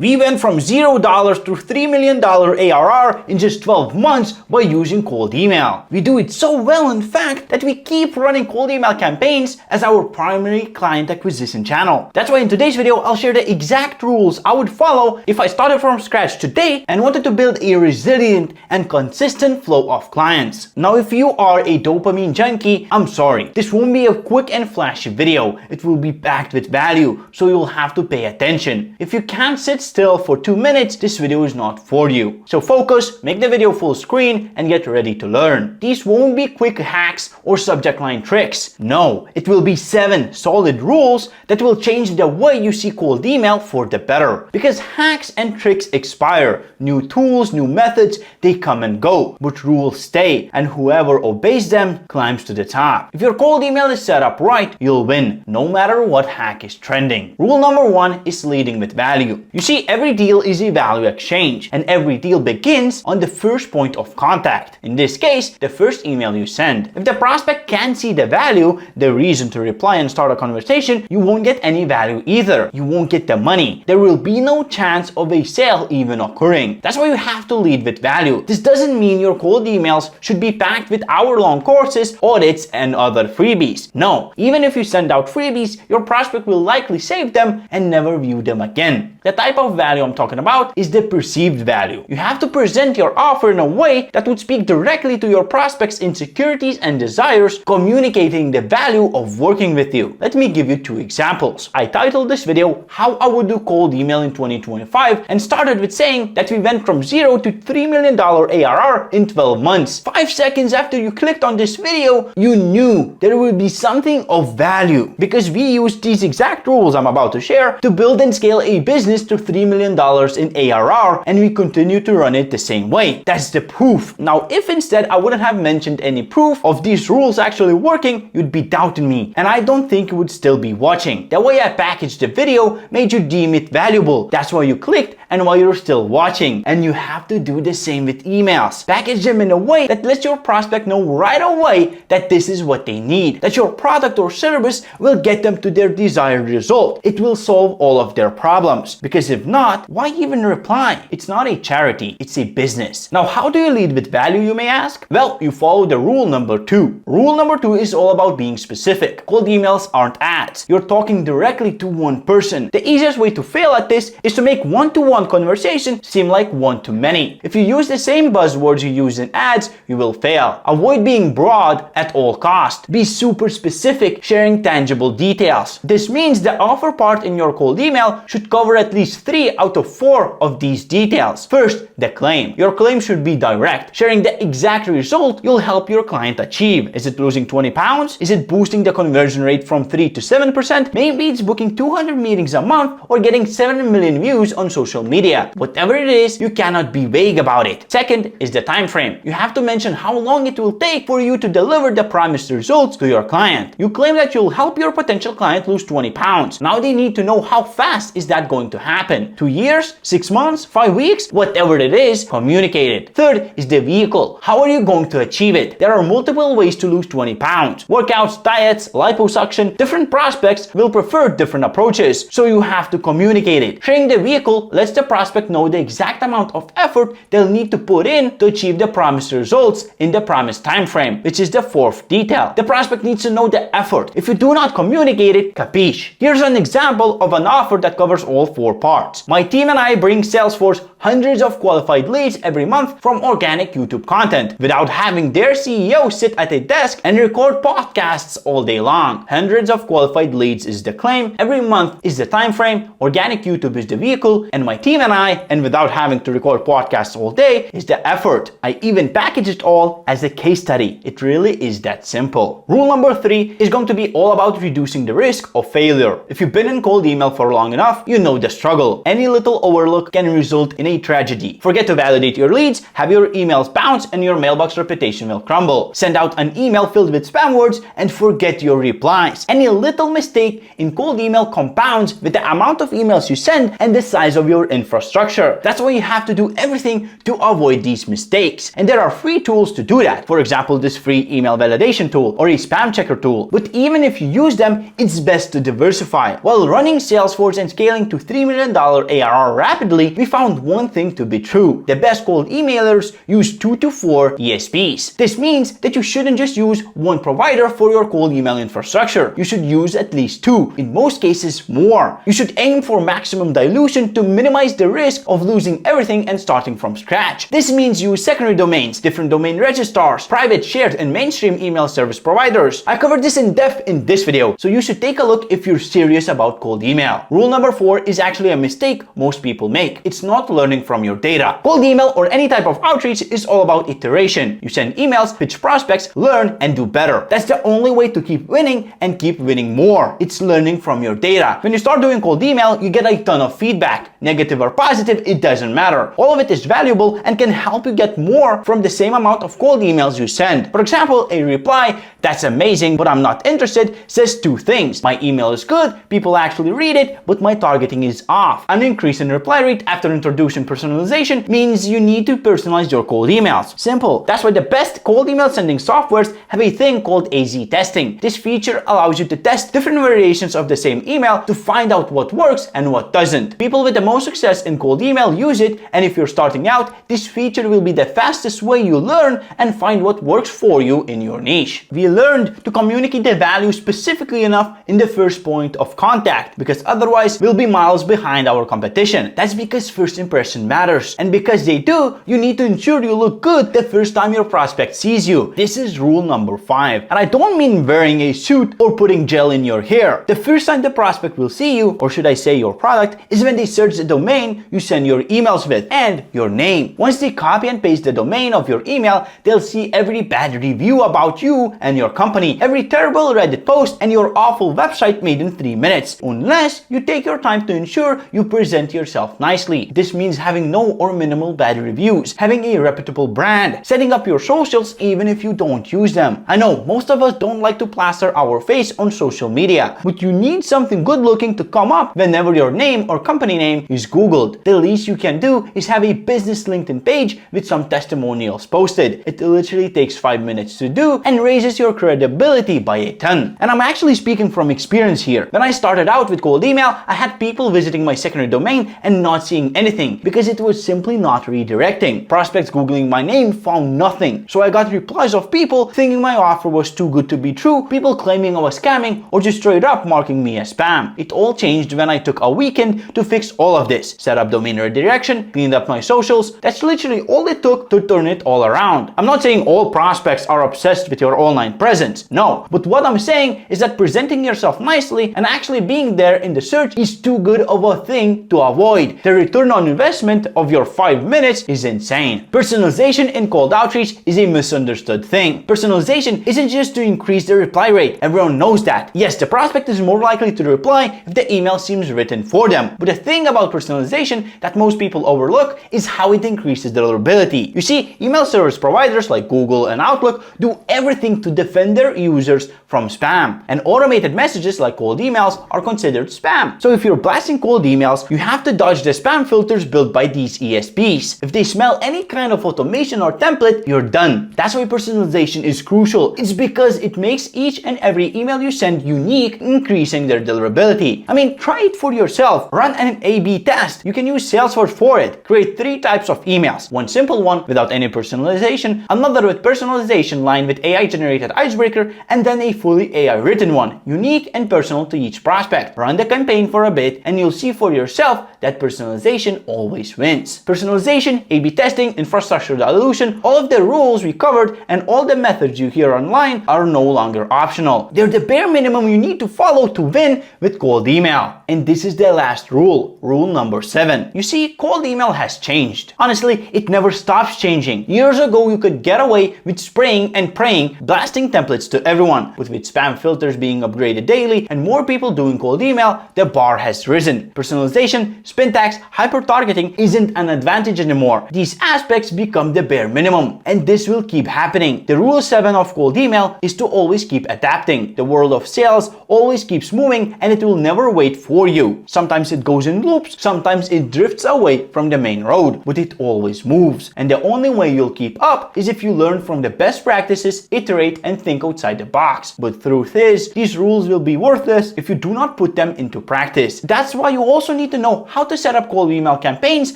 We went from $0 to $3 million ARR in just 12 months by using cold email. We do it so well, in fact, that we keep running cold email campaigns as our primary client acquisition channel. That's why in today's video, I'll share the exact rules I would follow if I started from scratch today and wanted to build a resilient and consistent flow of clients. Now, if you are a dopamine junkie, I'm sorry. This won't be a quick and flashy video. It will be packed with value, so you'll have to pay attention. If you can't sit still for 2 minutes, this video is not for you. So focus, make the video full screen, and get ready to learn. These won't be quick hacks or subject line tricks. No, it will be 7 solid rules that will change the way you see cold email for the better. Because hacks and tricks expire. New tools, new methods, they come and go. But rules stay, and whoever obeys them climbs to the top. If your cold email is set up right, you'll win, no matter what hack is trending. Rule number 1 is leading with value. You see, every deal is a value exchange, and every deal begins on the first point of contact. In this case, the first email you send. If the prospect can't see the value, the reason to reply and start a conversation, you won't get any value either. You won't get the money. There will be no chance of a sale even occurring. That's why you have to lead with value. This doesn't mean your cold emails should be packed with hour-long courses, audits, and other freebies. No, even if you send out freebies, your prospect will likely save them and never view them again. The type of value I'm talking about is the perceived value. You have to present your offer in a way that would speak directly to your prospect's insecurities and desires, communicating the value of working with you. Let me give you 2 examples. I titled this video How I Would Do Cold Email in 2025 and started with saying that we went from 0 to $3 million ARR in 12 months. 5 seconds after you clicked on this video, you knew there would be something of value because we used these exact rules I'm about to share to build and scale a business to $3 million in ARR, and we continue to run it the same way. That's the proof. Now, if instead I wouldn't have mentioned any proof of these rules actually working, you'd be doubting me, and I don't think you would still be watching. The way I packaged the video made you deem it valuable. That's why you clicked and why you're still watching. And you have to do the same with emails. Package them in a way that lets your prospect know right away that this is what they need, that your product or service will get them to their desired result. It will solve all of their problems. Because if not, why even reply? It's not a charity, it's a business. Now, how do you lead with value, you may ask? Well, you follow the rule number 2. Rule number 2 is all about being specific. Cold emails aren't ads. You're talking directly to one person. The easiest way to fail at this is to make one-to-one conversation seem like one-to-many. If you use the same buzzwords you use in ads, you will fail. Avoid being broad at all costs. Be super specific, sharing tangible details. This means the offer part in your cold email should cover at least 3 out of 4 of these details. First, the claim. Your claim should be direct, sharing the exact result you'll help your client achieve. Is it losing 20 pounds? Is it boosting the conversion rate from 3 to 7%? Maybe it's booking 200 meetings a month or getting 7 million views on social media. Whatever it is, you cannot be vague about it. Second is the time frame. You have to mention how long it will take for you to deliver the promised results to your client. You claim that you'll help your potential client lose 20 pounds. Now they need to know how fast is that going to happen. 2 years, 6 months, 5 weeks, whatever it is, communicate it. Third is the vehicle. How are you going to achieve it? There are multiple ways to lose 20 pounds. Workouts, diets, liposuction. Different prospects will prefer different approaches, so you have to communicate it. Sharing the vehicle lets the prospect know the exact amount of effort they'll need to put in to achieve the promised results in the promised time frame, which is the 4th detail. The prospect needs to know the effort. If you do not communicate it, capiche? Here's an example of an offer that covers all 4 parts. My team and I bring Salesforge hundreds of qualified leads every month from organic YouTube content without having their CEO sit at a desk and record podcasts all day long. Hundreds of qualified leads is the claim, every month is the time frame, organic YouTube is the vehicle, and my team and I, and without having to record podcasts all day, is the effort. I even package it all as a case study. It really is that simple. Rule number 3 is going to be all about reducing the risk of failure. If you've been in cold email for long enough, you know the struggle. Any little overlook can result in a tragedy. Forget to validate your leads, have your emails bounce, and your mailbox reputation will crumble. Send out an email filled with spam words and forget your replies. Any little mistake in cold email compounds with the amount of emails you send and the size of your infrastructure. That's why you have to do everything to avoid these mistakes. And there are free tools to do that. For example, this free email validation tool or a spam checker tool. But even if you use them, it's best to diversify. While running Salesforce and scaling to $3 million ARR rapidly, we found one thing to be true. The best cold emailers use 2 to 4 ESPs. This means that you shouldn't just use one provider for your cold email infrastructure. You should use at least 2, in most cases more. You should aim for maximum dilution to minimize the risk of losing everything and starting from scratch. This means use secondary domains, different domain registrars, private, shared, and mainstream email service providers. I covered this in depth in this video, so you should take a look if you're serious about cold email. Rule number 4 is actually a mistake most people make. It's not learning from your data. Cold email or any type of outreach is all about iteration. You send emails, pitch prospects, learn, and do better. That's the only way to keep winning and keep winning more. It's learning from your data. When you start doing cold email, you get a ton of feedback. Negative or positive, it doesn't matter. All of it is valuable and can help you get more from the same amount of cold emails you send. For example, a reply, "That's amazing, but I'm not interested," says 2 things. My email is good, people actually read it, but my targeting is off. An increase in reply rate after introducing personalization means you need to personalize your cold emails. Simple. That's why the best cold email sending softwares have a thing called AZ testing. This feature allows you to test different variations of the same email to find out what works and what doesn't. People with the most success in cold email use it, and if you're starting out, this feature will be the fastest way you learn and find what works for you in your niche. We learned to communicate the value specifically enough in the first point of contact, because otherwise we'll be miles behind our competition. That's because first impression matters, and because they do, you need to ensure you look good the first time your prospect sees you. This is rule number 5, and I don't mean wearing a suit or putting gel in your hair. The first time the prospect will see you, or should I say your product, is when they search the domain you send your emails with and your name. Once they copy and paste the domain of your email, they'll see every bad review about you and your company, every terrible Reddit post, and your awful website made in 3 minutes, unless you take your time to ensure you present yourself nicely. This means having no or minimal bad reviews, having a reputable brand, setting up your socials even if you don't use them. I know most of us don't like to plaster our face on social media, but you need something good looking to come up whenever your name or company name is Googled. The least you can do is have a business LinkedIn page with some testimonials posted. It literally takes 5 minutes to do and raises your credibility by a ton. And I'm actually speaking from experience here. When I started out with cold email, I had people visiting my secondary domain and not seeing anything because it was simply not redirecting. Prospects Googling my name found nothing. So I got replies of people thinking my offer was too good to be true, people claiming I was scamming, or just straight up marking me as spam. It all changed when I took a weekend to fix all of this. Set up domain redirection, cleaned up my socials. That's literally all it took to turn it all around. I'm not saying all prospects are obsessed with your online presence. No. But what I'm saying is that presenting yourself nicely and actually being there in the search is too good of a thing to avoid. The return on investment of your 5 minutes is insane. Personalization in cold outreach is a misunderstood thing. Personalization isn't just to increase the reply rate. Everyone knows that. Yes, the prospect is more likely to reply if the email seems written for them. But the thing about personalization that most people overlook is how it increases deliverability. You see, email service providers like Google and Outlook do everything to defend their users from spam. And automated messages like cold emails are considered spam. So if you're blasting cold emails, you have to dodge the spam filters built by these ESPs. If they smell any kind of automation or template, you're done. That's why personalization is crucial. It's because it makes each and every email you send unique, increasing their deliverability. I mean, try it for yourself. Run an A/B test. You can use Salesforce for it. Create 3 types of emails. One simple one without any personalization, another with personalization lined with AI generated icebreaker, and then a fully AI written one, unique and personal to each prospect. Run the campaign for a bit and you'll see for yourself that personalization always wins. Personalization, A/B testing, infrastructure dilution, all of the rules we covered and all the methods you hear online are no longer optional. They're the bare minimum you need to follow to win with cold email. And this is the last rule, rule number 7. You see, cold email has changed. Honestly, it never stops changing. Years ago, you could get away with spraying and praying, blasting templates to everyone. But with spam filters being upgraded daily and more people doing cold email, the bar has risen. Personalization, spin tags, hyper-targeting isn't an advantage anymore. These aspects become the bare minimum, and this will keep happening. The rule 7 of cold email is to always keep adapting. The world of sales always keeps moving and it will never wait for you. Sometimes it goes in loops, sometimes sometimes it drifts away from the main road, but it always moves. And the only way you'll keep up is if you learn from the best practices, iterate, and think outside the box. But truth is, these rules will be worthless if you do not put them into practice. That's why you also need to know how to set up cold email campaigns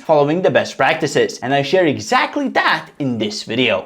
following the best practices. And I share exactly that in this video.